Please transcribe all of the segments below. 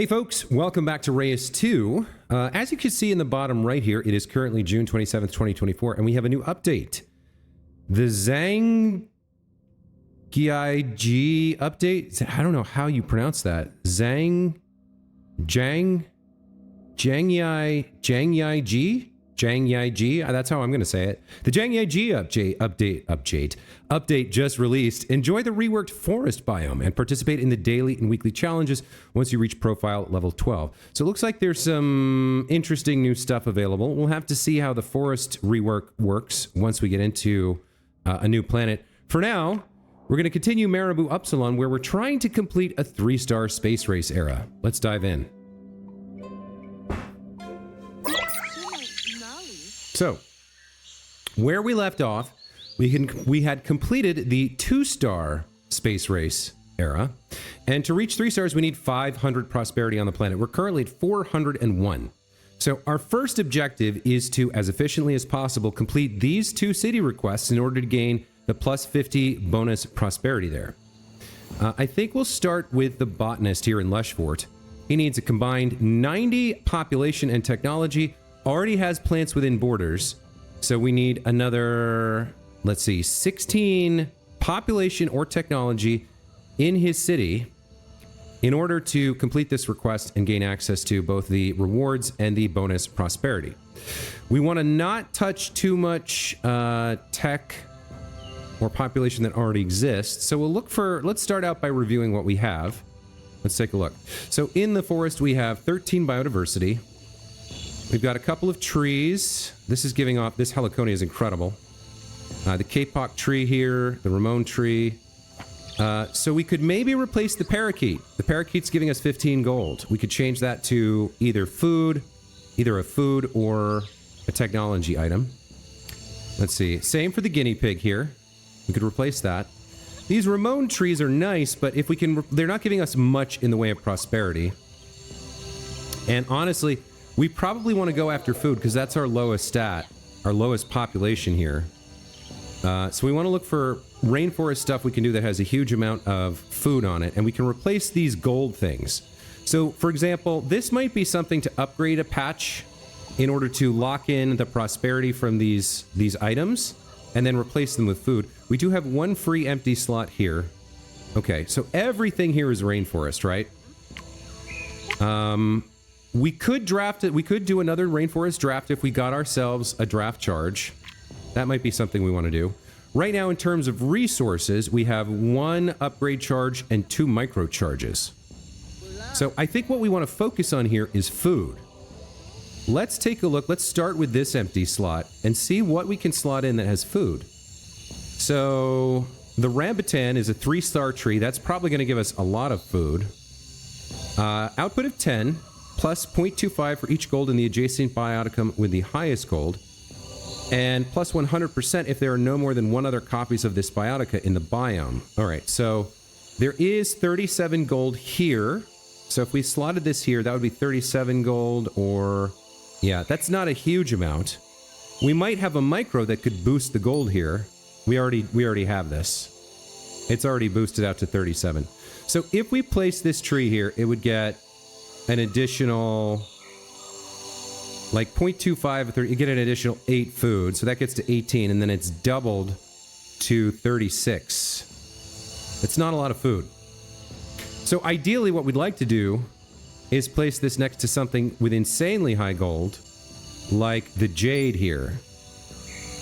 Hey folks, welcome back to Reus 2. As you can see in the bottom right here, it is currently June 27th, 2024, and we have a new update. The Zhang update. I don't know how you pronounce that. Jangyai G. That's how I'm going to say it. The Jangyai G update just released. Enjoy the reworked forest biome and participate in the daily and weekly challenges once you reach profile level 12. So it looks like there's some interesting new stuff available. We'll have to see how the forest rework works once we get into a new planet. For now, we're going to continue Marabou Upsilon, where we're trying to complete a 3-star space race era. Let's dive in. So, where we left off, we had completed the 2-star space race era, and to reach 3 stars, we need 500 prosperity on the planet. We're currently at 401. So our first objective is to, as efficiently as possible, complete these 2 city requests in order to gain the plus 50 bonus prosperity there. I think we'll start with the botanist here in Lushfort. He needs a combined 90 population and technology. Already has plants within borders, so we need another, let's see, 16 population or technology in his city in order to complete this request and gain access to both the rewards and the bonus prosperity. We want to not touch too much tech or population that already exists, so we'll look for, let's start out by reviewing what we have. Let's take a look. So in the forest we have 13 biodiversity. We've got a couple of trees. This is giving off, this heliconia is incredible. The kapok tree here, the Ramon tree. So we could maybe replace the parakeet. The parakeet's giving us 15 gold. We could change that to either a food or a technology item. Let's see. Same for the guinea pig here. We could replace that. These Ramon trees are nice, but if we can, they're not giving us much in the way of prosperity. And honestly, we probably want to go after food because that's our lowest stat, our lowest population here. So we want to look for rainforest stuff we can do that has a huge amount of food on it, and we can replace these gold things. So, for example, this might be something to upgrade a patch in order to lock in the prosperity from these items, and then replace them with food. We do have one free empty slot here. Okay, so everything here is rainforest, right? We could draft it. We could do another rainforest draft if we got ourselves a draft charge. That might be something we want to do. Right now, in terms of resources, we have 1 upgrade charge and 2 micro charges. So I think what we want to focus on here is food. Let's take a look. Let's start with this empty slot and see what we can slot in that has food. So the rambutan is a 3-star tree. That's probably going to give us a lot of food. Output of 10. Plus 0.25 for each gold in the adjacent bioticum with the highest gold, and plus 100% if there are no more than 1 other copies of this biotica in the biome. Alright, so there is 37 gold here, so if we slotted this here, that would be 37 gold, or... yeah, that's not a huge amount. We might have a micro that could boost the gold here. We already have this. It's already boosted out to 37. So if we place this tree here, it would get an additional, like 0.25, you get an additional 8 food, so that gets to 18, and then it's doubled to 36. It's not a lot of food. So ideally what we'd like to do is place this next to something with insanely high gold, like the jade here.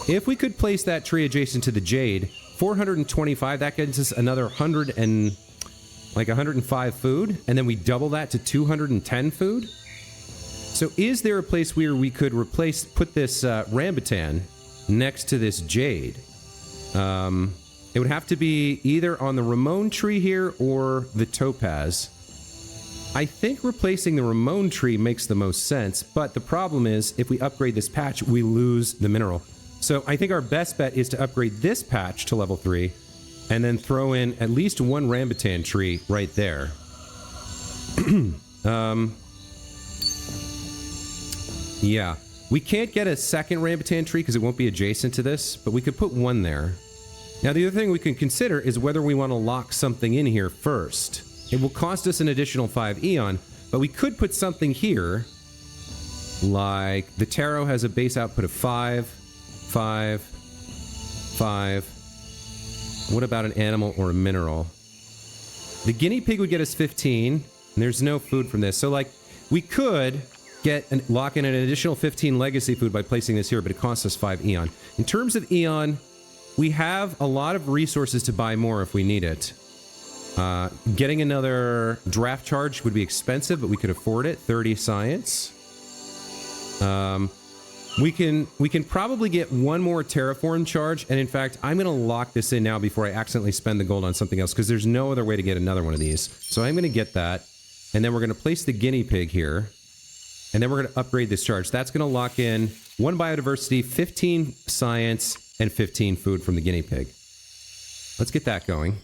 If we could place that tree adjacent to the jade, 425, that gets us another 105 food, and then we double that to 210 food. So is there a place where we could put this rambutan next to this jade? It would have to be either on the Ramon tree here or the topaz. I think replacing the Ramon tree makes the most sense, but the problem is if we upgrade this patch, we lose the mineral. So I think our best bet is to upgrade this patch to level 3, and then throw in at least 1 rambutan tree right there. Yeah. We can't get a second rambutan tree because it won't be adjacent to this, but we could put 1 there. Now, the other thing we can consider is whether we want to lock something in here first. It will cost us an additional 5 Eon, But we could put something here, like the taro has a base output of 5, 5, 5. What about an animal or a mineral? The guinea pig would get us 15, and there's no food from this. So, like, we could lock in an additional 15 legacy food by placing this here, but it costs us 5 Eon. In terms of Eon, we have a lot of resources to buy more if we need it. Getting another draft charge would be expensive, but we could afford it. 30 science. We can probably get one more terraform charge, and in fact, I'm going to lock this in now before I accidentally spend the gold on something else, because there's no other way to get another one of these. So I'm going to get that, and then we're going to place the guinea pig here, and then we're going to upgrade this charge. That's going to lock in 1 biodiversity, 15 science, and 15 food from the guinea pig. Let's get that going.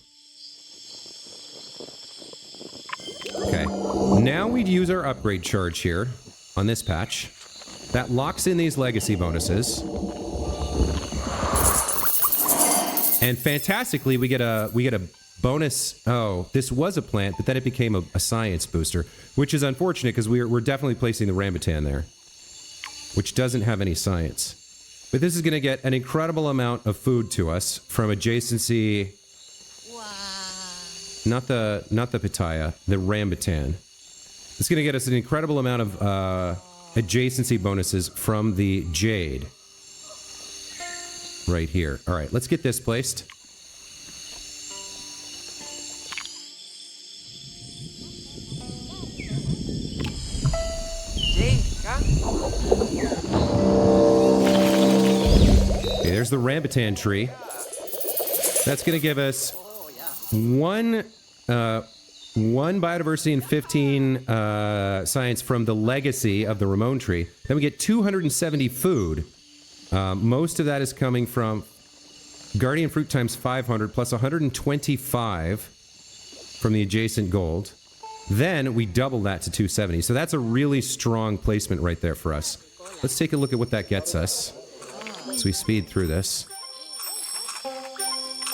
Okay, now we'd use our upgrade charge here on this patch. That locks in these legacy bonuses. And fantastically, we get a bonus. Oh, this was a plant, but then it became a science booster, which is unfortunate because we're definitely placing the rambutan there, which doesn't have any science. But this is going to get an incredible amount of food to us from adjacency. Wow. Not the pitaya, the rambutan. It's going to get us an incredible amount of adjacency bonuses from the jade. Right here. All right, let's get this placed. Okay, there's the rambutan tree. That's going to give us one biodiversity and 15 science from the legacy of the Ramon tree. Then we get 270 food. Most of that is coming from Guardian Fruit times 500 plus 125 from the adjacent gold. Then we double that to 270. So that's a really strong placement right there for us. Let's take a look at what that gets us. So we speed through this.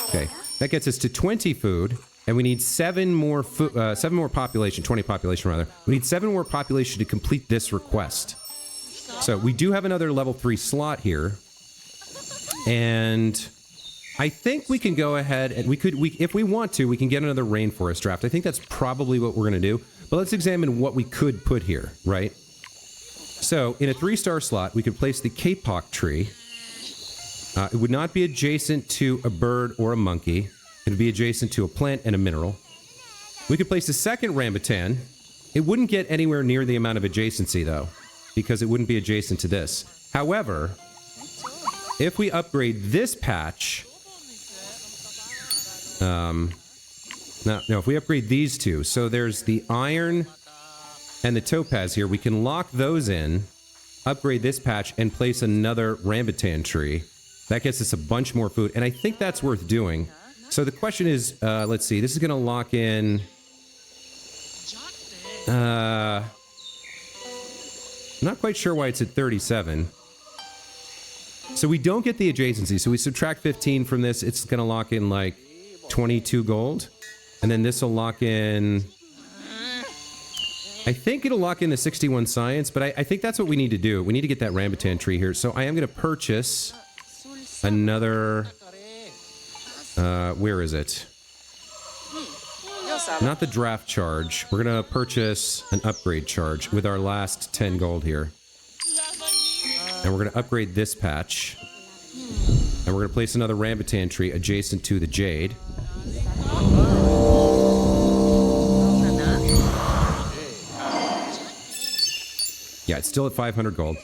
Okay, that gets us to 20 food. And we need 7 more population, 20 population rather. We need 7 more population to complete this request. So we do have another level 3 slot here. And I think we can go ahead and if we want to, we can get another rainforest draft. I think that's probably what we're going to do. But let's examine what we could put here, right? So in a 3-star slot, we could place the kapok tree. It would not be adjacent to a bird or a monkey. It would be adjacent to a plant and a mineral. We could place a second rambutan. It wouldn't get anywhere near the amount of adjacency, though, because it wouldn't be adjacent to this. However, if we upgrade this patch... if we upgrade these two, so there's the iron and the topaz here, we can lock those in, upgrade this patch, and place another rambutan tree. That gets us a bunch more food, and I think that's worth doing. So the question is, let's see, this is going to lock in... I'm not quite sure why it's at 37. So we don't get the adjacency, so we subtract 15 from this, it's going to lock in like 22 gold. And then this will lock in... I think it'll lock in the 61 science, but I think that's what we need to do. We need to get that rambutan tree here. So I am going to purchase another... where is it? Not the draft charge. We're going to purchase an upgrade charge with our last 10 gold here. And we're going to upgrade this patch. And we're going to place another rambutan tree adjacent to the jade. Yeah, it's still at 500 gold.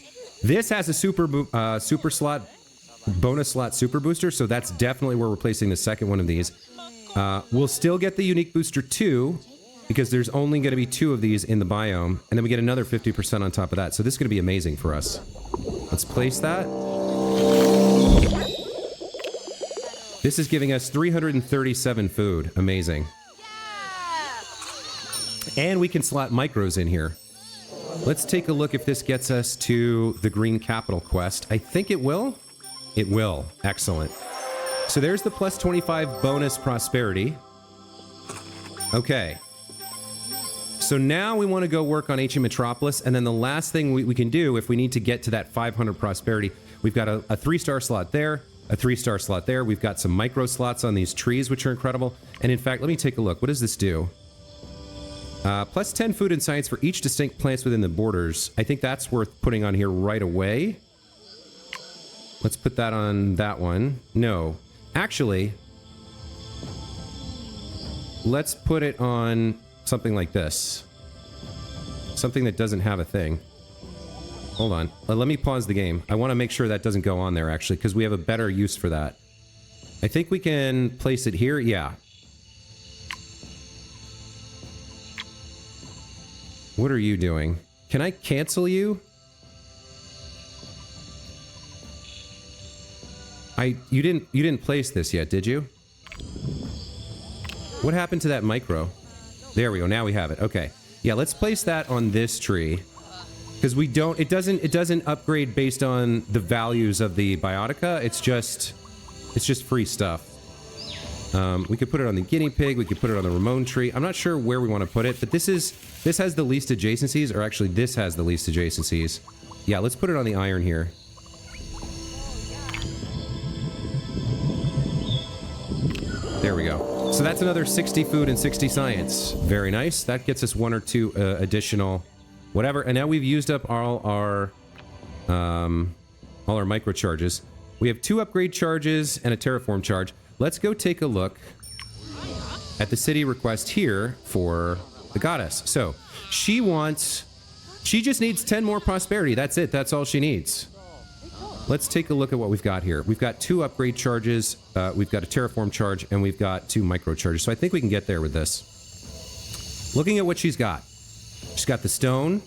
This has a super slot, bonus slot super booster, so that's definitely where we're placing the second one of these. We'll still get the unique booster 2, because there's only going to be 2 of these in the biome, and then we get another 50% on top of that. So this is going to be amazing for us. Let's place that. This is giving us 337 food. Amazing. And we can slot micros in here. Let's take a look if this gets us to the Green Capital quest. I think it will. It will. Excellent. So there's the plus 25 bonus prosperity. Okay. So now we want to go work on Ancient Metropolis, and then the last thing we can do if we need to get to that 500 prosperity, we've got a 3-star slot there, a 3-star slot there. We've got some micro slots on these trees, which are incredible. And in fact, let me take a look. What does this do? Plus 10 food and science for each distinct plants within the borders. I think that's worth putting on here right away. Let's put that on that one. No. Actually, let's put it on something like this. Something that doesn't have a thing. Hold on. Let me pause the game. I want to make sure that doesn't go on there, actually, because we have a better use for that. I think we can place it here. Yeah. What are you doing? Can I cancel you? You didn't place this yet, did you? What happened to that micro? There we go. Now we have it. Okay. Yeah, let's place that on this tree. Because it doesn't upgrade based on the values of the biotica. It's just free stuff. We could put it on the guinea pig. We could put it on the Ramon tree. I'm not sure where we want to put it, but this has the least adjacencies, or actually this has the least adjacencies. Yeah, let's put it on the iron here. There we go. So that's another 60 food and 60 science. Very nice. That gets us 1 or 2 additional whatever. And now we've used up all our micro charges. We have 2 upgrade charges and a terraform charge. Let's go take a look at the city request here for the goddess. So she just needs 10 more prosperity. That's it. That's all she needs. Let's take a look at what we've got here. We've got 2 upgrade charges, we've got a terraform charge, and we've got 2 micro charges. So I think we can get there with this. Looking at what she's got. She's got the stone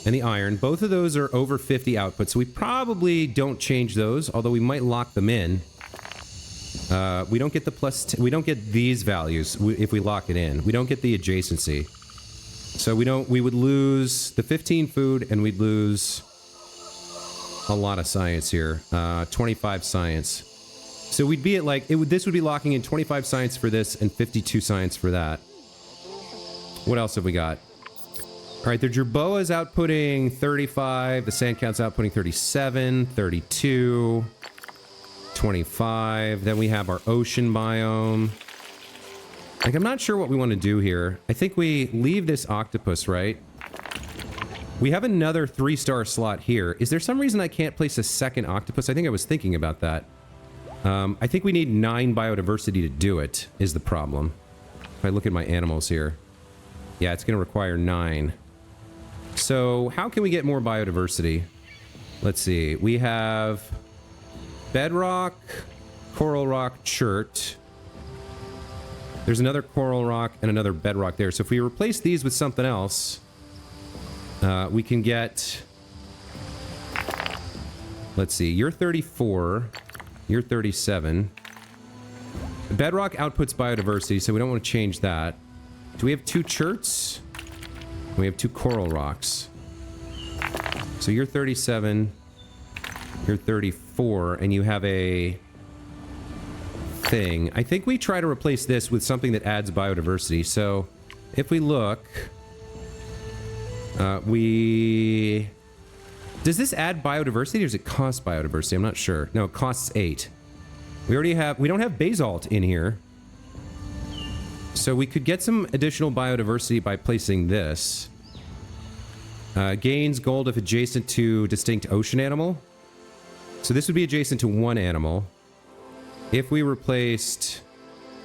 and the iron. Both of those are over 50 output, so we probably don't change those, although we might lock them in. We don't get the we don't get these values if we lock it in. We don't get the adjacency. So we would lose the 15 food, and we'd lose a lot of science here. 25 science. So we'd be at this would be locking in 25 science for this and 52 science for that. What else have we got? All right, the Jerboa is outputting 35. The Sand Count's outputting 37, 32, 25. Then we have our ocean biome. I'm not sure what we want to do here. I think we leave this octopus, right? We have another 3-star slot here. Is there some reason I can't place a second octopus? I think I was thinking about that. I think we need 9 biodiversity to do it, is the problem. If I look at my animals here. Yeah, it's going to require 9. So, how can we get more biodiversity? Let's see. We have bedrock, coral rock, chert. There's another coral rock and another bedrock there. So if we replace these with something else, we can get... Let's see. You're 34. You're 37. Bedrock outputs biodiversity, so we don't want to change that. Do we have 2 cherts? We have 2 coral rocks. So you're 37. You're 34, and you have a thing. I think we try to replace this with something that adds biodiversity. So if we look, does this add biodiversity or does it cost biodiversity? I'm not sure. No, it costs 8. We don't have basalt in here. So we could get some additional biodiversity by placing this. Gains gold if adjacent to distinct ocean animal. So this would be adjacent to 1 animal. If we replaced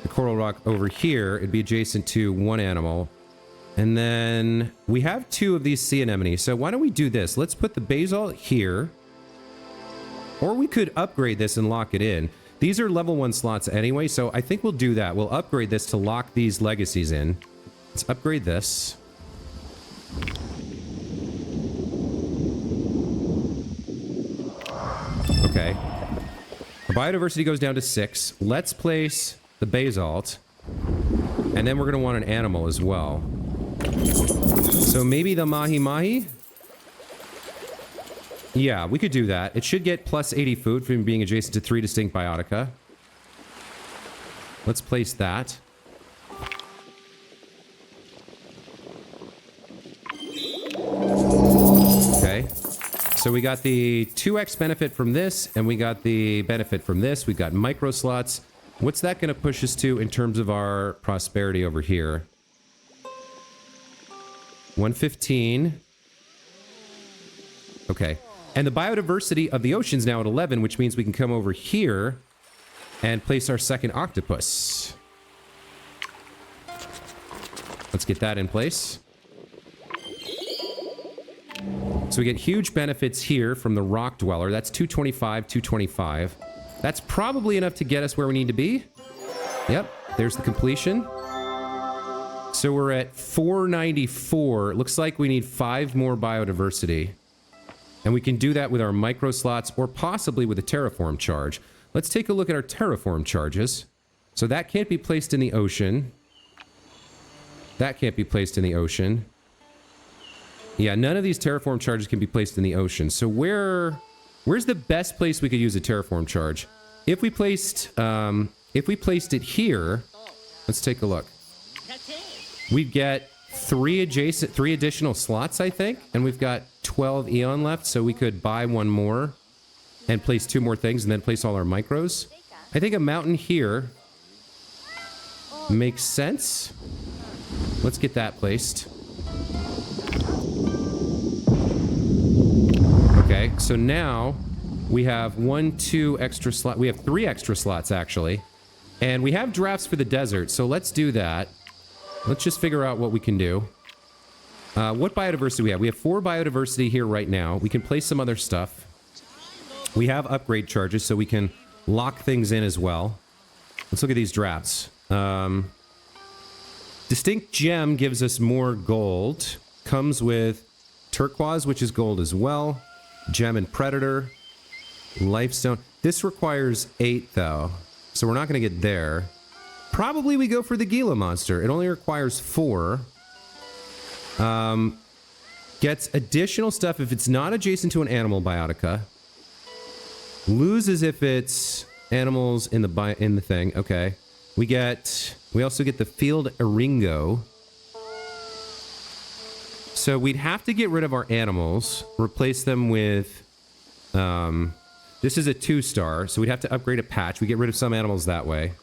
the coral rock over here, it'd be adjacent to 1 animal. And then we have 2 of these sea anemones. So why don't we do this? Let's put the basalt here. Or we could upgrade this and lock it in. These are level 1 slots anyway, so I think we'll do that. We'll upgrade this to lock these legacies in. Let's upgrade this. Okay. Our biodiversity goes down to 6. Let's place the basalt. And then we're going to want an animal as well. So maybe the mahi-mahi? Yeah, we could do that. It should get plus 80 food from being adjacent to 3 distinct biotica. Let's place that. So we got the 2x benefit from this, and we got the benefit from this. We've got micro slots. What's that going to push us to in terms of our prosperity over here? 115. Okay. And the biodiversity of the ocean's now at 11, which means we can come over here and place our second octopus. Let's get that in place. So we get huge benefits here from the rock dweller. That's 225, 225. That's probably enough to get us where we need to be. Yep, there's the completion. So we're at 494. It looks like we need 5 more biodiversity. And we can do that with our micro slots or possibly with a terraform charge. Let's take a look at our terraform charges. So that can't be placed in the ocean. That can't be placed in the ocean. Yeah, none of these terraform charges can be placed in the ocean. So where's the best place we could use a terraform charge? If we placed it here, let's take a look. We'd get 3 additional slots, I think, and we've got 12 Eon left, so we could buy 1 more and place 2 more things and then place all our micros. I think a mountain here makes sense. Let's get that placed. Okay, so now we have 2 extra slots. We have 3 extra slots, actually. And we have drafts for the desert, so let's do that. Let's just figure out what we can do. What biodiversity do we have? We have 4 biodiversity here right now. We can place some other stuff. We have upgrade charges, so we can lock things in as well. Let's look at these drafts. Distinct gem gives us more gold. Comes with turquoise, which is gold as well. Gem and predator. Lifestone. This requires 8, though. So we're not going to get there. Probably we go for the Gila monster. It only requires 4. Gets additional stuff if it's not adjacent to an animal biotica. Loses if it's animals in the thing. Okay. We also get the field Eringo. So we'd have to get rid of our animals, replace them with, this is a 2-star, so we'd have to upgrade a patch. We get rid of some animals that way.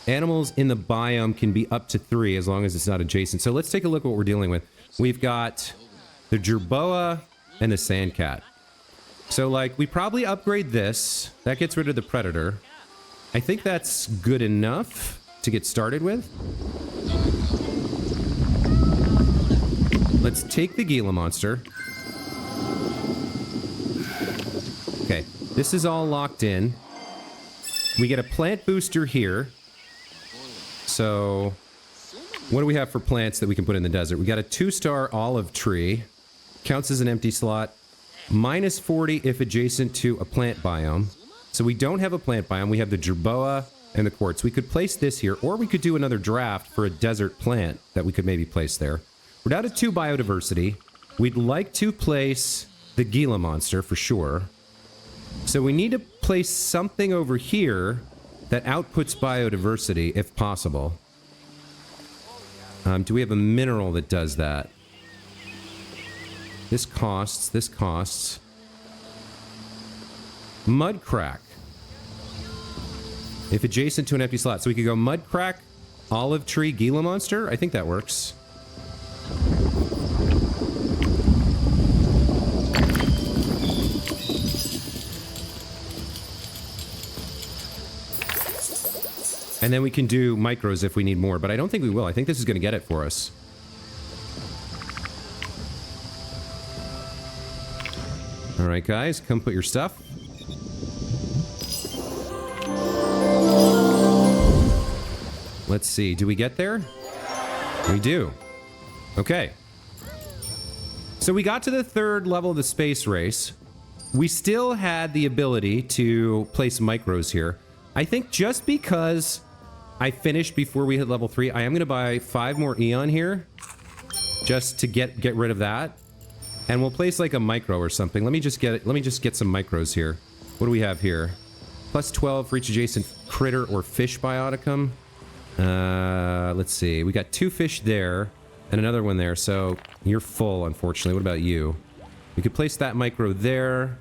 Animals in the biome can be up to 3 as long as it's not adjacent. So let's take a look at what we're dealing with. We've got the jerboa and the sandcat. So, like, we probably upgrade this. That gets rid of the predator. I think that's good enough to get started with. Let's take the Gila monster. Okay, this is all locked in. We get a plant booster here. So, what do we have for plants that we can put in the desert? We got a 2-star olive tree. Counts as an empty slot. Minus 40 if adjacent to a plant biome. So we don't have a plant biome. We have the jerboa and the quartz. We could place this here, or we could do another draft for a desert plant that we could maybe place there. We're down to 2 biodiversity. We'd like to place the Gila monster for sure. So we need to place something over here that outputs biodiversity, if possible. Do we have a mineral that does that? This costs. Mud crack. If adjacent to an empty slot. So we could go mud crack, olive tree, Gila monster. I think that works. And then we can do micros if we need more, but I don't think we will. I think this is going to get it for us. All right, guys, come put your stuff. Let's see. Do we get there? We do. Okay. So we got to the 3rd level of the space race. We still had the ability to place micros here. I think just because I finished before we hit level 3, I am going to buy 5 more Eon here. Just to get rid of that. And we'll place like a micro or something. Let me just get some micros here. What do we have here? Plus 12 for each adjacent critter or fish bioticum. Let's see. We got 2 fish there and another one there. So you're full, unfortunately. What about you? We could place that micro there.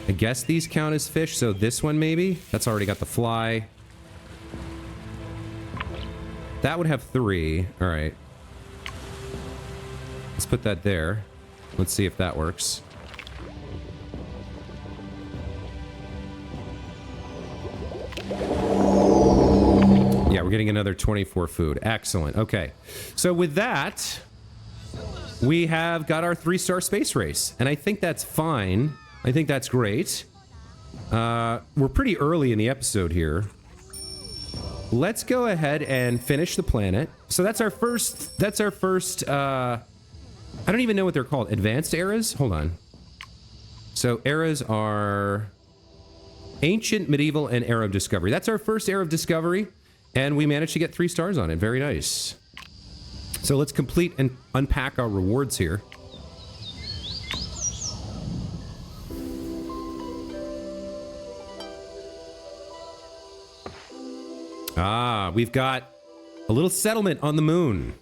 I guess these count as fish, so this one maybe? That's already got the fly. That would have 3. All right. Let's put that there. Let's see if that works. Yeah, we're getting another 24 food. Excellent. Okay. So with that, we have got our 3-star space race. And I think that's fine. I think that's great. We're pretty early in the episode here. Let's go ahead and finish the planet. So that's our first, I don't even know what they're called. Advanced eras? Hold on. So eras are ancient, medieval, and era of discovery. That's our first era of discovery. And we managed to get 3 stars on it. Very nice. So let's complete and unpack our rewards here. Ah, we've got a little settlement on the moon.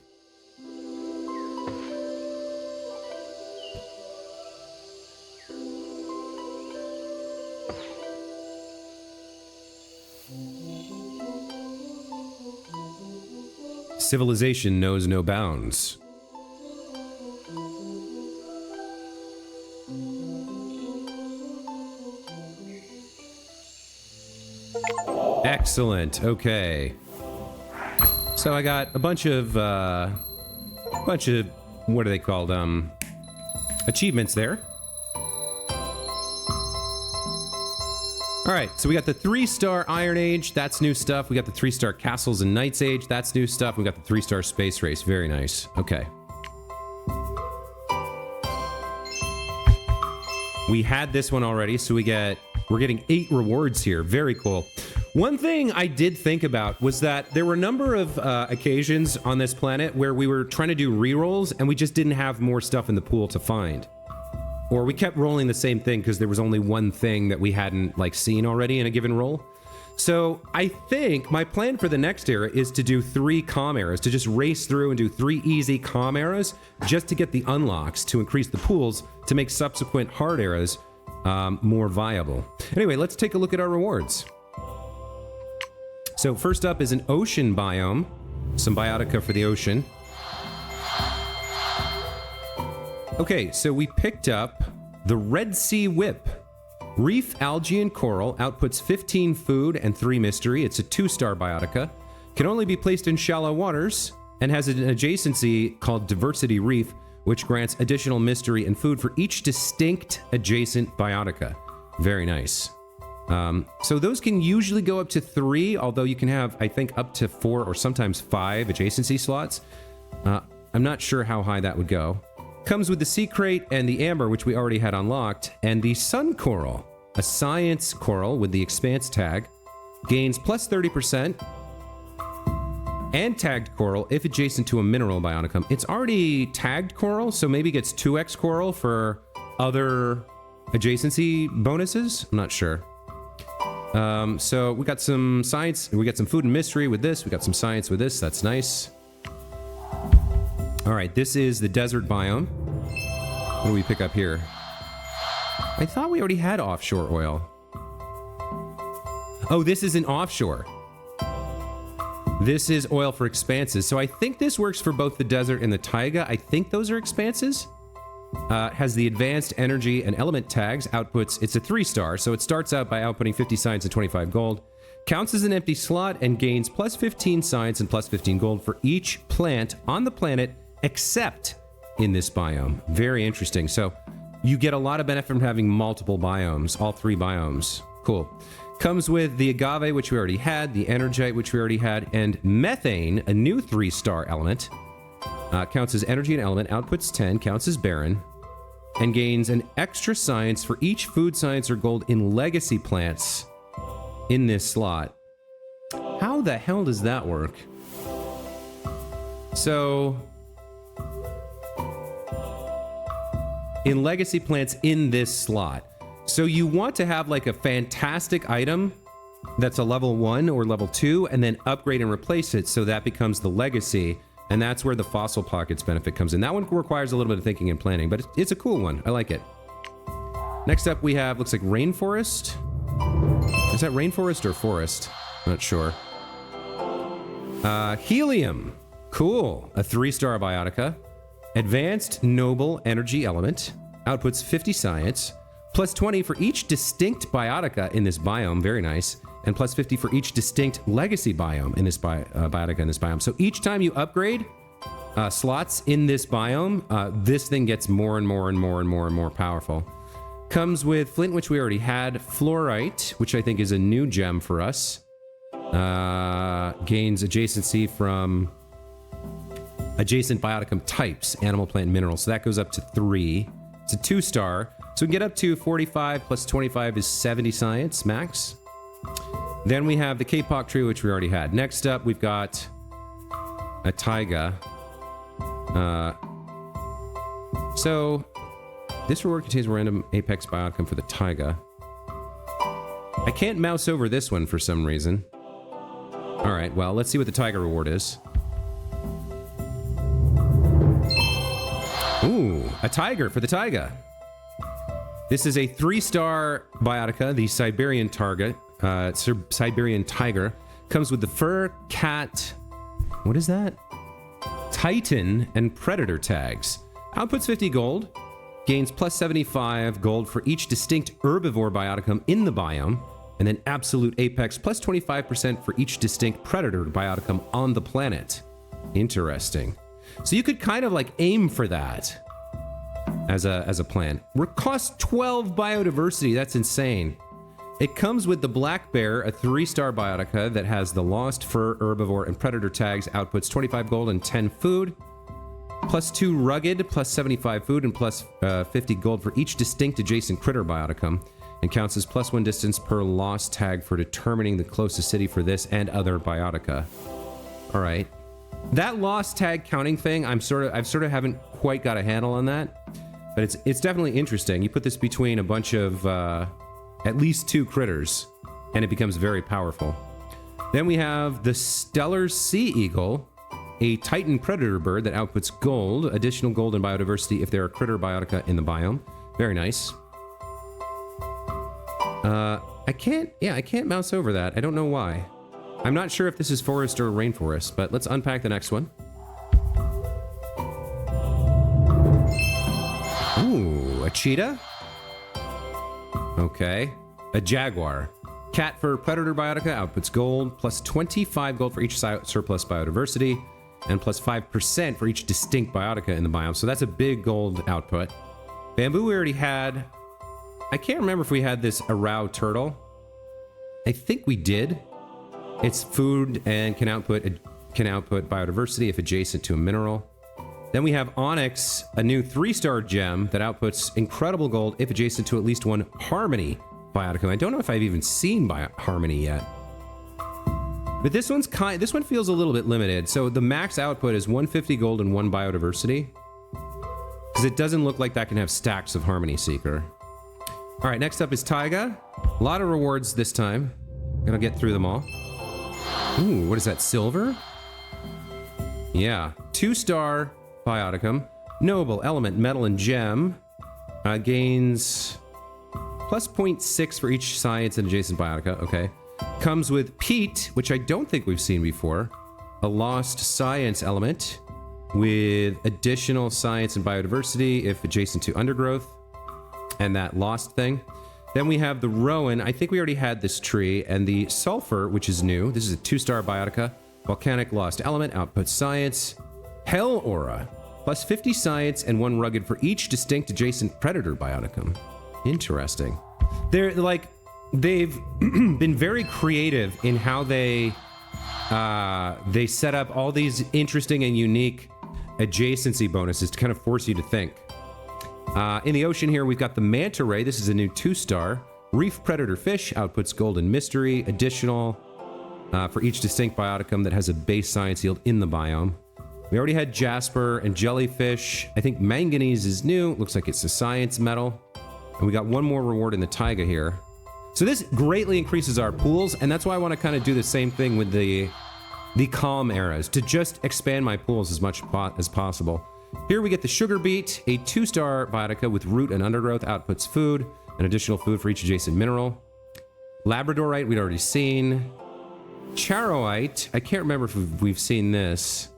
Civilization knows no bounds. Excellent. Okay. So I got a bunch of what are they called? Achievements there. All right, so we got the 3-star Iron Age. That's new stuff. We got the 3-star Castles and Knights Age. That's new stuff. We got the 3-star Space Race. Very nice. Okay. We had this one already, so we're getting 8 rewards here. Very cool. One thing I did think about was that there were a number of occasions on this planet where we were trying to do rerolls and we just didn't have more stuff in the pool to find. Or we kept rolling the same thing because there was only one thing that we hadn't like seen already in a given roll. So I think my plan for the next era is to do 3 calm eras, to just race through and do 3 easy calm eras just to get the unlocks to increase the pools to make subsequent hard eras more viable. Anyway, let's take a look at our rewards. So first up is an ocean biome, some biotica for the ocean. Okay, so we picked up the Red Sea Whip. Reef, algae, and coral outputs 15 food and 3 mystery. It's a 2-star biotica. Can only be placed in shallow waters and has an adjacency called Diversity Reef, which grants additional mystery and food for each distinct adjacent biotica. Very nice. So those can usually go up to 3, although you can have, I think, up to 4 or sometimes 5 adjacency slots. I'm not sure how high that would go. Comes with the Sea Crate and the Amber, which we already had unlocked, and the Sun Coral, a science coral with the Expanse tag, gains plus 30%, and tagged coral if adjacent to a mineral bioticum. It's already tagged coral, so maybe gets 2x coral for other adjacency bonuses? I'm not sure. So we got some science, we got some food and mystery with this, we got some science with this, that's nice. All right, this is the desert biome. What do we pick up here? I thought we already had offshore oil. Oh, this is an offshore. This is oil for expanses. So I think this works for both the desert and the taiga. I think those are expanses. Has the advanced energy and element tags. Outputs, it's a 3-star. So it starts out by outputting 50 science and 25 gold. Counts as an empty slot and gains plus 15 science and plus 15 gold for each plant on the planet except in this biome. Very interesting. So you get a lot of benefit from having multiple biomes, all 3 biomes. Cool. Comes with the agave, which we already had, the energite, which we already had, and methane, a new 3-star element. Counts as energy and element, outputs 10, counts as barren, and gains an extra science for each food science or gold in legacy plants in this slot. How the hell does that work? So in legacy plants in this slot. So you want to have like a fantastic item that's a level 1 or level 2 and then upgrade and replace it so that becomes the legacy. And that's where the fossil pockets benefit comes in. That one requires a little bit of thinking and planning, but it's a cool one. I like it. Next up, we have, looks like rainforest. Is that rainforest or forest? Not sure. Helium. Cool. A 3-star biotica. Advanced noble energy element. Outputs 50 science. Plus 20 for each distinct biotica in this biome. Very nice. And plus 50 for each distinct legacy biome in this biotica in this biome. So each time you upgrade slots in this biome, this thing gets more and more and more and more and more powerful. Comes with flint, which we already had. Fluorite, which I think is a new gem for us. Gains adjacency from adjacent bioticum types, animal, plant, mineral. So that goes up to 3. It's a 2-star. So we can get up to 45 plus 25 is 70 science max. Then we have the Kapok tree, which we already had. Next up, we've got a taiga. So this reward contains a random apex bioticum for the taiga. I can't mouse over this one for some reason. All right, well, let's see what the taiga reward is. Ooh, a tiger for the taiga. This is a 3-star biotica, the Siberian target, Siberian tiger. Comes with the fur, cat, what is that? Titan and predator tags. Outputs 50 gold. Gains plus 75 gold for each distinct herbivore bioticum in the biome. And then absolute apex plus 25% for each distinct predator bioticum on the planet. Interesting. So you could kind of like aim for that as a plan. Costs 12 biodiversity. That's insane. It comes with the black bear, a 3-star biotica that has the lost fur, herbivore, and predator tags. Outputs 25 gold and 10 food. Plus 2 rugged, plus 75 food, and plus 50 gold for each distinct adjacent critter bioticum. And counts as plus 1 distance per lost tag for determining the closest city for this and other biotica. All right. That lost tag counting thing, I've sort of haven't quite got a handle on that, but it's definitely interesting. You put this between a bunch of at least 2 critters, and it becomes very powerful. Then we have the stellar sea eagle, a titan predator bird that outputs gold, additional gold and biodiversity if there are critter biotica in the biome. Very nice. I can't mouse over that. I don't know why. I'm not sure if this is forest or rainforest, but let's unpack the next one. Ooh, a cheetah? Okay. A jaguar. Cat for predator biotica outputs gold, plus 25 gold for each surplus biodiversity, and plus 5% for each distinct biotica in the biome. So that's a big gold output. Bamboo we already had. I can't remember if we had this arau turtle. I think we did. It's food and can output biodiversity if adjacent to a mineral. Then we have onyx, a new 3-star gem that outputs incredible gold if adjacent to at least 1 harmony bioticum. I don't know if I've even seen harmony yet. But this one feels a little bit limited. So the max output is 150 gold and 1 biodiversity. Because it doesn't look like that can have stacks of harmony seeker. All right, next up is taiga. A lot of rewards this time. Gonna get through them all. Ooh, what is that, silver? Yeah, 2-star bioticum. Noble, element, metal, and gem. Gains plus 0.6 for each science and adjacent biotica. Okay. Comes with peat, which I don't think we've seen before. A lost science element with additional science and biodiversity if adjacent to undergrowth. And that lost thing. Then we have the rowan. I think we already had this tree. And the sulfur, which is new. This is a 2-star biotica. Volcanic lost element, output science. Hell aura. Plus 50 science and 1 rugged for each distinct adjacent predator bioticum. Interesting. They've been very creative in how they set up all these interesting and unique adjacency bonuses to kind of force you to think. In the ocean here, we've got the manta ray. This is a new 2-star. Reef predator fish outputs golden mystery. Additional for each distinct bioticum that has a base science yield in the biome. We already had jasper and jellyfish. I think manganese is new. Looks like it's a science metal. And we got 1 more reward in the taiga here. So this greatly increases our pools, and that's why I want to kind of do the same thing with the the calm eras to just expand my pools as much as possible. Here we get the sugar beet, a 2-star biotica with root and undergrowth, outputs food, an additional food for each adjacent mineral. Labradorite we'd already seen. Charoite, I can't remember if we've seen this,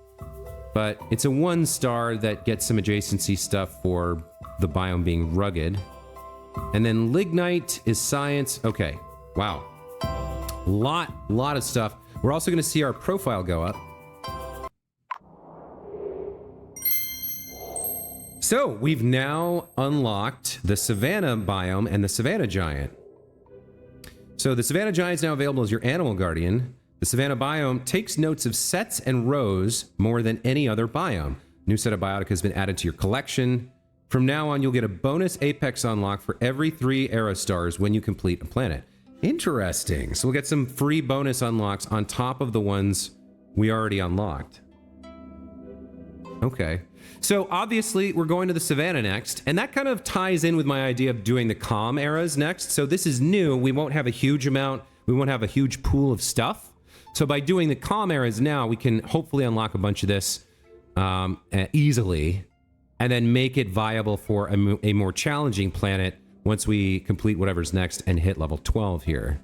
but it's a 1-star that gets some adjacency stuff for the biome being rugged. And then lignite is science. Okay, wow. Lot of stuff. We're also going to see our profile go up. So we've now unlocked the savanna biome and the savanna giant. So the savanna giant is now available as your animal guardian. The savanna biome takes notes of sets and rows more than any other biome. New set of biotica has been added to your collection. From now on, you'll get a bonus apex unlock for every 3 era stars when you complete a planet. Interesting. So we'll get some free bonus unlocks on top of the ones we already unlocked. Okay. So obviously we're going to the savanna next, and that kind of ties in with my idea of doing the calm eras next. So this is new. We won't have a huge amount. We won't have a huge pool of stuff. So by doing the calm eras now, we can hopefully unlock a bunch of this easily, and then make it viable for a more challenging planet once we complete whatever's next and hit level 12 here.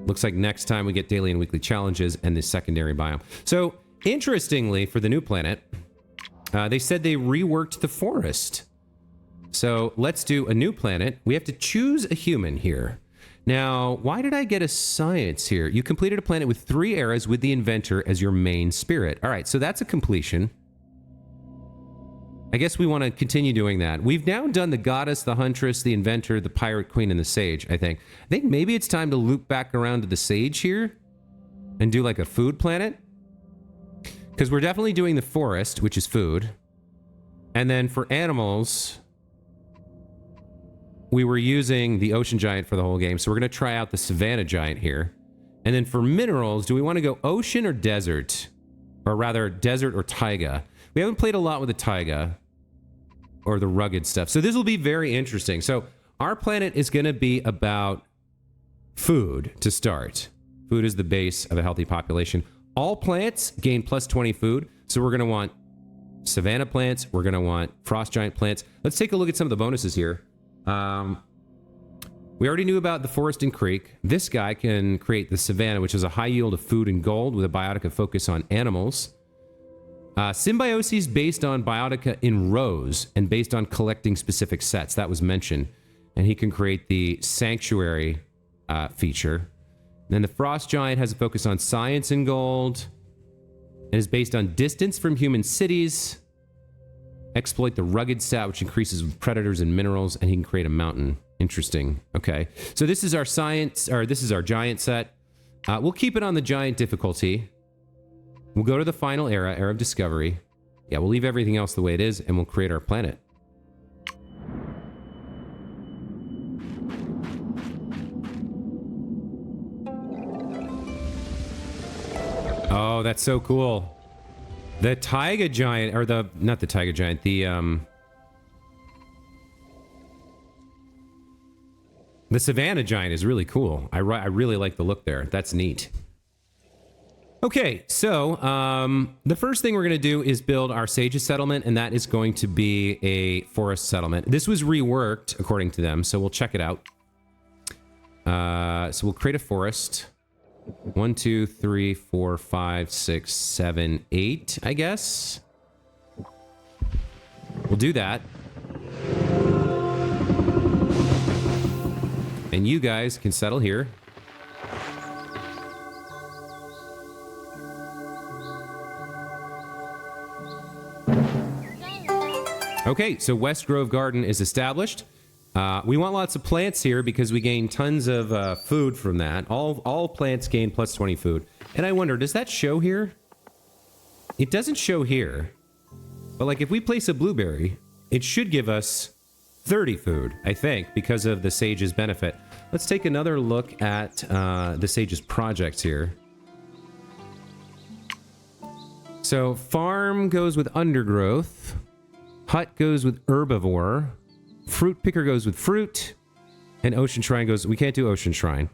Looks like next time we get daily and weekly challenges and the secondary biome. So interestingly, for the new planet, they said they reworked the forest. So let's do a new planet. We have to choose a human here. Now, why did I get a science here? You completed a planet with 3 eras with the inventor as your main spirit. All right, so that's a completion. I guess we want to continue doing that. We've now done the goddess, the huntress, the inventor, the pirate queen, and the sage, I think. I think maybe it's time to loop back around to the sage here and do like a food planet. Because we're definitely doing the forest, which is food. And then for animals, we were using the ocean giant for the whole game. So we're going to try out the savanna giant here. And then for minerals, do we want to go ocean or desert? Or rather, desert or taiga? We haven't played a lot with the taiga or the rugged stuff. So this will be very interesting. So our planet is going to be about food to start. Food is the base of a healthy population. All plants gain plus 20 food. So we're going to want savanna plants. We're going to want frost giant plants. Let's take a look at some of the bonuses here. We already knew about the forest and creek. This guy can create the savanna, which is a high yield of food and gold with a biotica focus on animals. Symbiosis based on biotica in rows and based on collecting specific sets. That was mentioned. And he can create the sanctuary feature. And then the frost giant has a focus on science and gold and is based on distance from human cities. Exploit the rugged stat, which increases with predators and minerals, and he can create a mountain. Interesting. Okay. So this is our science, or this is our giant set. We'll keep it on the giant difficulty. We'll go to the final era, era of discovery. Yeah, we'll leave everything else the way it is, and we'll create our planet. Oh, that's so cool. The taiga giant, or not the taiga giant, the savanna giant is really cool. I really like the look there. That's neat. Okay, so the first thing we're going to do is build our sages settlement, and that is going to be a forest settlement. This was reworked, according to them, so we'll check it out. So we'll create a forest. 1, 2, 3, 4, 5, 6, 7, 8, I guess. We'll do that. And you guys can settle here. Okay, so West Grove Garden is established. We want lots of plants here because we gain tons of food from that. All plants gain plus 20 food. And I wonder, does that show here? It doesn't show here. But like if we place a blueberry, it should give us 30 food, I think, because of the sage's benefit. Let's take another look at the sage's projects here. So farm goes with undergrowth. Hut goes with herbivore. Fruit picker goes with fruit. And ocean shrine goes... We can't do ocean shrine.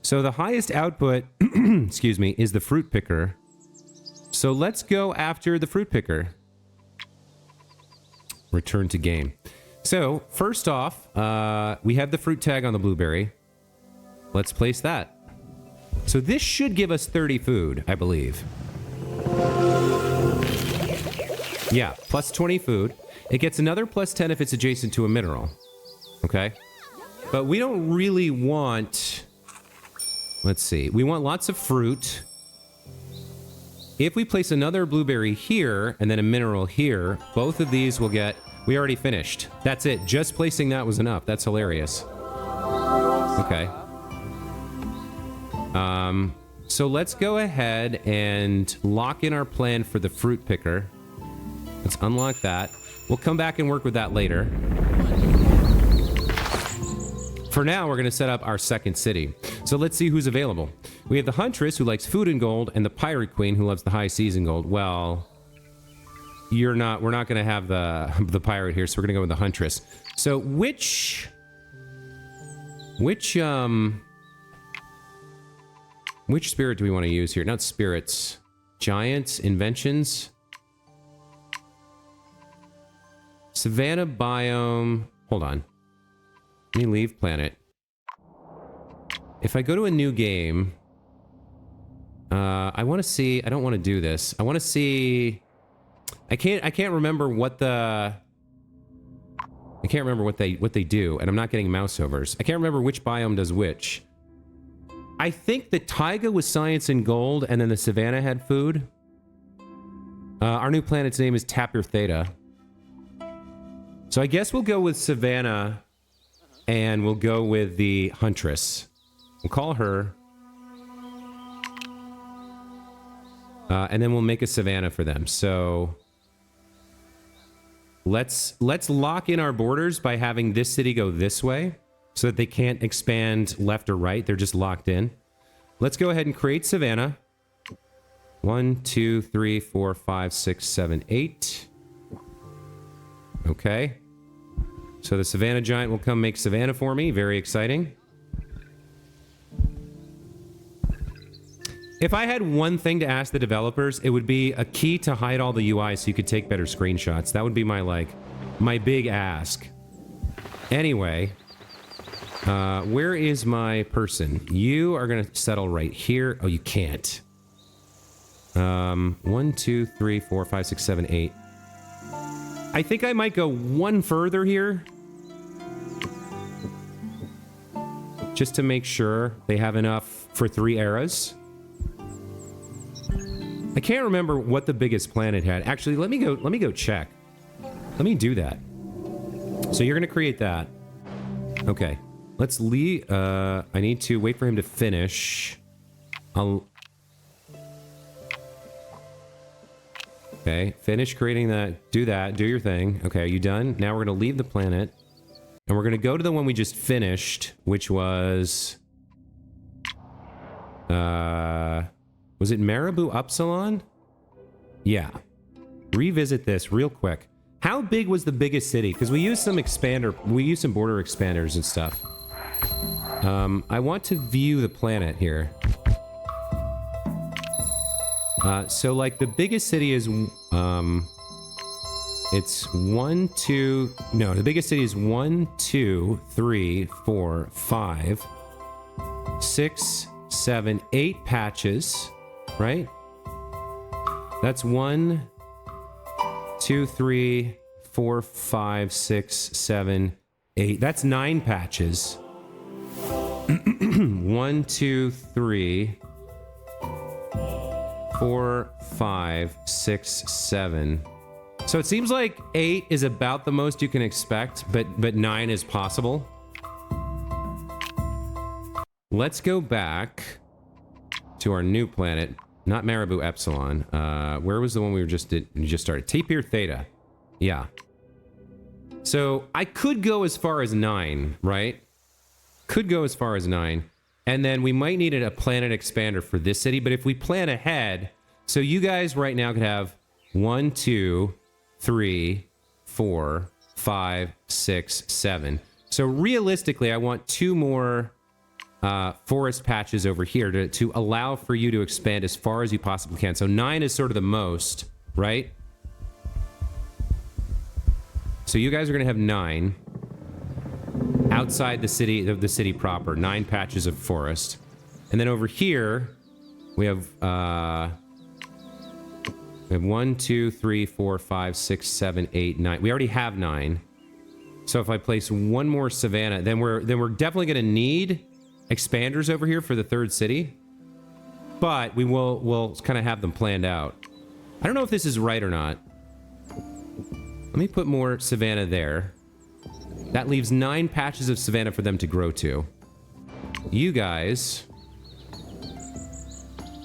So the highest output excuse me, is the fruit picker. So let's go after the fruit picker. Return to game. So first off, we have the fruit tag on the blueberry. Let's place that. So this should give us 30 food, I believe. Yeah, plus 20 food. It gets another plus 10 if it's adjacent to a mineral. Okay? But we don't really want... Let's see. We want lots of fruit. If we place another blueberry here and then a mineral here, both of these will get... We already finished. That's it. Just placing that was enough. That's hilarious. Okay. So let's go ahead and lock in our plan for the fruit picker. Let's unlock that. We'll come back and work with that later. For now, we're going to set up our second city. So let's see who's available. We have the Huntress, who likes food and gold, and the Pirate Queen, who loves the high seas and gold. Well, we're not going to have the pirate here, so we're going to go with the Huntress. So which spirit do we want to use here? Not spirits. Giants, inventions. Savannah biome. Hold on. Let me leave planet. If I go to a new game, I want to see. I don't want to do this. I want to see. I can't remember what the. I can't remember what they do, and I'm not getting mouse overs. I can't remember which biome does which. I think the taiga was science and gold, and then the savannah had food. Our new planet's name is Tapir Theta. So I guess we'll go with savannah, and we'll go with the Huntress. We'll call her. And then we'll make a savannah for them. So let's lock in our borders by having this city go this way so that they can't expand left or right. They're just locked in. Let's go ahead and create savannah. 1, 2, 3, 4, 5, 6, 7, 8. Okay. So the savannah giant will come make savannah for me. Very exciting. If I had one thing to ask the developers, it would be a key to hide all the UI so you could take better screenshots. That would be my big ask. Anyway, where is my person? You are going to settle right here. Oh, you can't. 1, 2, 3, 4, 5, 6, 7, 8. I think I might go one further here. Just to make sure they have enough for 3 eras. I can't remember what the biggest planet had. Actually, let me go check. Let me do that. So you're going to create that. Okay. Let's leave. I need to wait for him to finish. Okay. Finish creating that. Do that. Do your thing. Okay. Are you done? Now we're going to leave the planet. And we're going to go to the one we just finished, which was... was it Marabou Upsilon? Yeah. Revisit this real quick. How big was the biggest city? Because we used some border expanders and stuff. I want to view the planet here. So like the biggest city is, it's 1, 2, no, the biggest city is 1, 2, 3, 4, 5, 6, 7, 8 patches. Right? That's 1, 2, 3, 4, 5, 6, 7, 8. That's 9 patches. 1, 2, 3, 4, 5, 6, 7. So it seems like 8 is about the most you can expect, but 9 is possible. Let's go back to our new planet. Not Marabou Epsilon. Where was the one we just started? Tapir Theta. Yeah. So I could go as far as 9, right? Could go as far as 9. And then we might need a planet expander for this city. But if we plan ahead, so you guys right now could have 1, 2, 3, 4, 5, 6, 7. So realistically, I want 2 more forest patches over here to allow for you to expand as far as you possibly can. So 9 is sort of the most, right? So you guys are going to have 9 outside the city proper. 9 patches of forest. And then over here, we have 1, 2, 3, 4, 5, 6, 7, 8, 9. We already have 9. So if I place one more savanna, then we're definitely going to need expanders over here for the 3rd city. But we'll kind of have them planned out. I don't know if this is right or not. Let me put more savanna there. That leaves 9 patches of savanna for them to grow to. You guys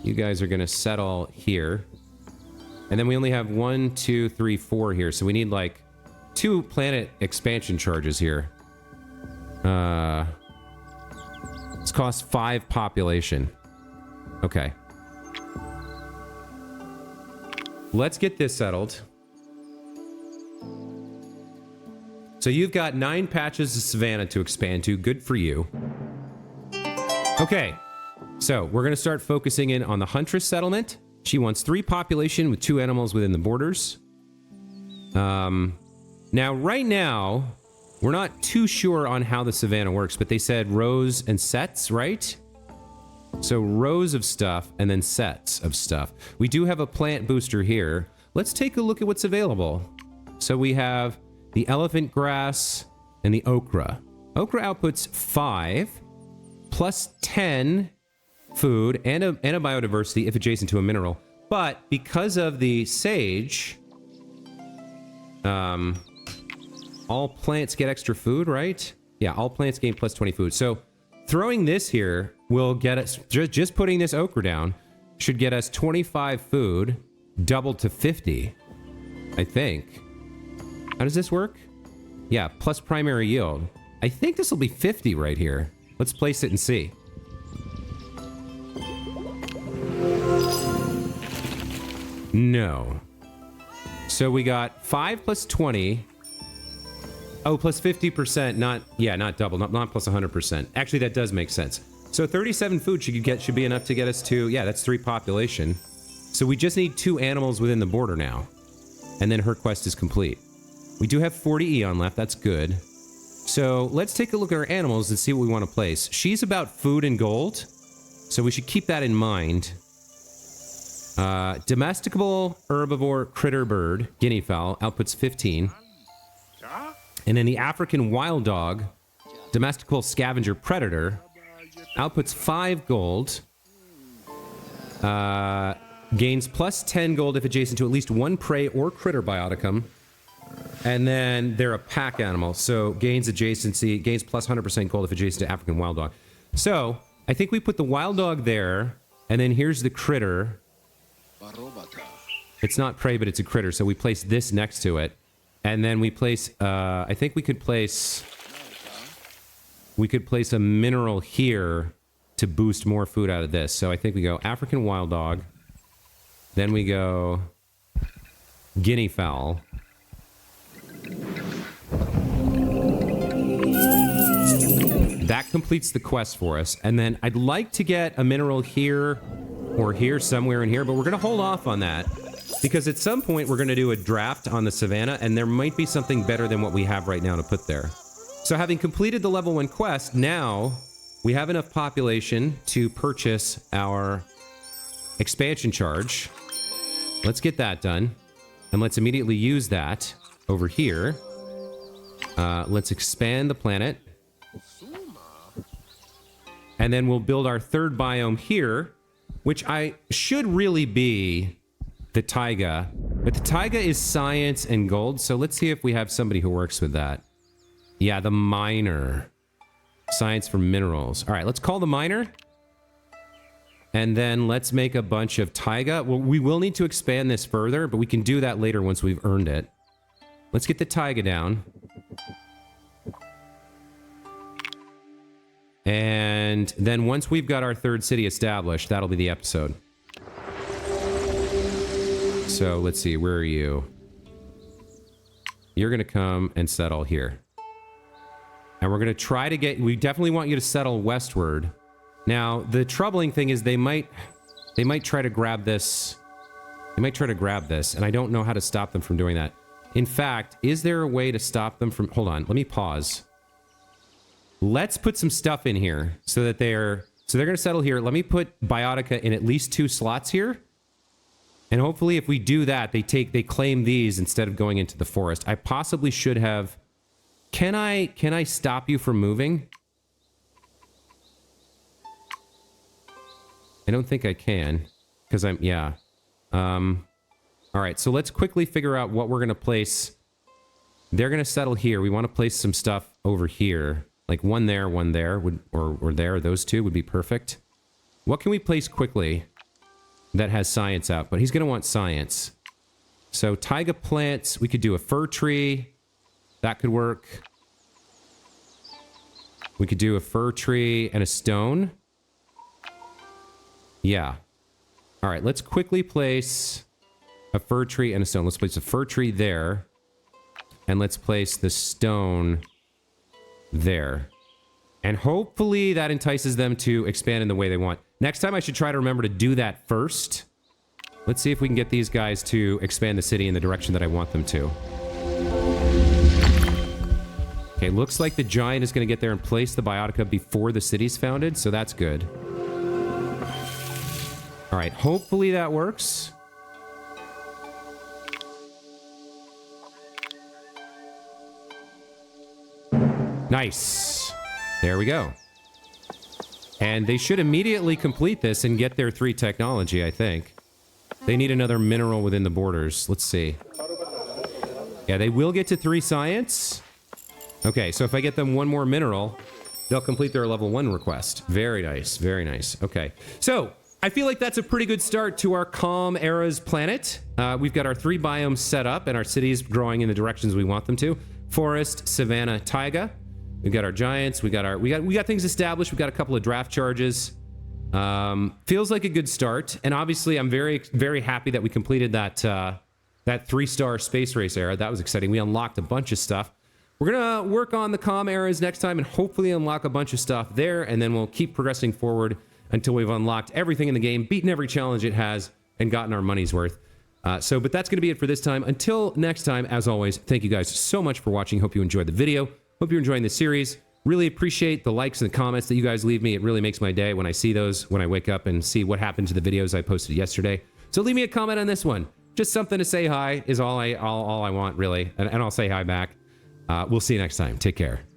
are going to settle here. And then we only have 1, 2, 3, 4 here. So we need like 2 planet expansion charges here. This costs 5 population. Okay. Let's get this settled. So you've got 9 patches of savanna to expand to. Good for you. Okay. So we're going to start focusing in on the huntress settlement. She wants 3 population with 2 animals within the borders. Now, right now, we're not too sure on how the savanna works, but they said rows and sets, right? So rows of stuff and then sets of stuff. We do have a plant booster here. Let's take a look at what's available. So we have the elephant grass and the okra. Okra outputs 5 plus 10 food and a biodiversity if adjacent to a mineral. But because of the sage, all plants get extra food, right? Yeah, all plants gain plus 20 food. So throwing this here will get us, just putting this okra down should get us 25 food, doubled to 50, I think. How does this work? Yeah, plus primary yield. I think this will be 50 right here. Let's place it and see. No. So we got 5 plus 20. Oh, plus 50%, not double, not plus 100%. Actually, that does make sense. So 37 food should be enough to get us to, yeah, that's 3 population. So we just need 2 animals within the border now. And then her quest is complete. We do have 40 Eon left, that's good. So let's take a look at our animals and see what we want to place. She's about food and gold, so we should keep that in mind. Domesticable herbivore critter bird, guinea fowl, outputs 15. And then the African wild dog, domesticable scavenger predator, outputs 5 gold. Gains plus 10 gold if adjacent to at least 1 prey or critter bioticum. And then they're a pack animal, so gains adjacency, gains plus 100% gold if adjacent to African wild dog. So I think we put the wild dog there, and then here's the critter. It's not prey, but it's a critter, so we place this next to it. And then we place, I think we could place a mineral here to boost more food out of this. So I think we go African wild dog. Then we go guinea fowl. That completes the quest for us. And then I'd like to get a mineral here or here, somewhere in here, but we're going to hold off on that. Because at some point, we're going to do a draft on the savannah, and there might be something better than what we have right now to put there. So having completed the level 1 quest, now we have enough population to purchase our expansion charge. Let's get that done. And let's immediately use that over here. Let's expand the planet. And then we'll build our 3rd biome here, which should really be the taiga. But the taiga is science and gold, so let's see if we have somebody who works with that. Yeah, the miner. Science for minerals. All right, let's call the miner. And then let's make a bunch of taiga. Well, we will need to expand this further, but we can do that later once we've earned it. Let's get the taiga down. And then once we've got our 3rd city established, that'll be the episode. So let's see, where are you? You're going to come and settle here. And we're going to try to get... We definitely want you to settle westward. Now, the troubling thing is they might try to grab this. They might try to grab this, and I don't know how to stop them from doing that. In fact, is there a way to stop them from... Hold on, let me pause. Let's put some stuff in here so that they're going to settle here. Let me put Biotica in at least 2 slots here. And hopefully if we do that, they claim these instead of going into the forest. I possibly should have... Can I stop you from moving? I don't think I can, because I'm... Yeah. All right, so let's quickly figure out what we're going to place. They're going to settle here. We want to place some stuff over here. Like one there, or there. Those 2 would be perfect. What can we place quickly that has science out? But he's going to want science. So taiga plants, we could do a fir tree. That could work. We could do a fir tree and a stone. Yeah. All right, let's quickly place a fir tree and a stone. Let's place a fir tree there. And let's place the stone there. And hopefully that entices them to expand in the way they want. Next time I should try to remember to do that first. Let's see if we can get these guys to expand the city in the direction that I want them to. Okay, looks like the giant is going to get there and place the Biotica before the city's founded, so that's good. All right, hopefully that works. Nice. There we go. And they should immediately complete this and get their 3 technology, I think. They need another mineral within the borders. Let's see. Yeah, they will get to 3 science. Okay, so if I get them 1 more mineral, they'll complete their level 1 request. Very nice, very nice. Okay, so I feel like that's a pretty good start to our Calm Era's planet. We've got our 3 biomes set up and our cities growing in the directions we want them to. Forest, savanna, taiga. We've got our giants. We got things established. We've got a couple of draft charges. Feels like a good start. And obviously, I'm very, very happy that we completed that 3-star space race era. That was exciting. We unlocked a bunch of stuff. We're gonna work on the Calm Eras next time and hopefully unlock a bunch of stuff there. And then we'll keep progressing forward until we've unlocked everything in the game, beaten every challenge it has, and gotten our money's worth. But that's going to be it for this time. Until next time, as always, thank you guys so much for watching. Hope you enjoyed the video. Hope you're enjoying the series. Really appreciate the likes and the comments that you guys leave me. It really makes my day when I see those, when I wake up and see what happened to the videos I posted yesterday. So leave me a comment on this one. Just something to say hi is all I want, really. And I'll say hi back. We'll see you next time. Take care.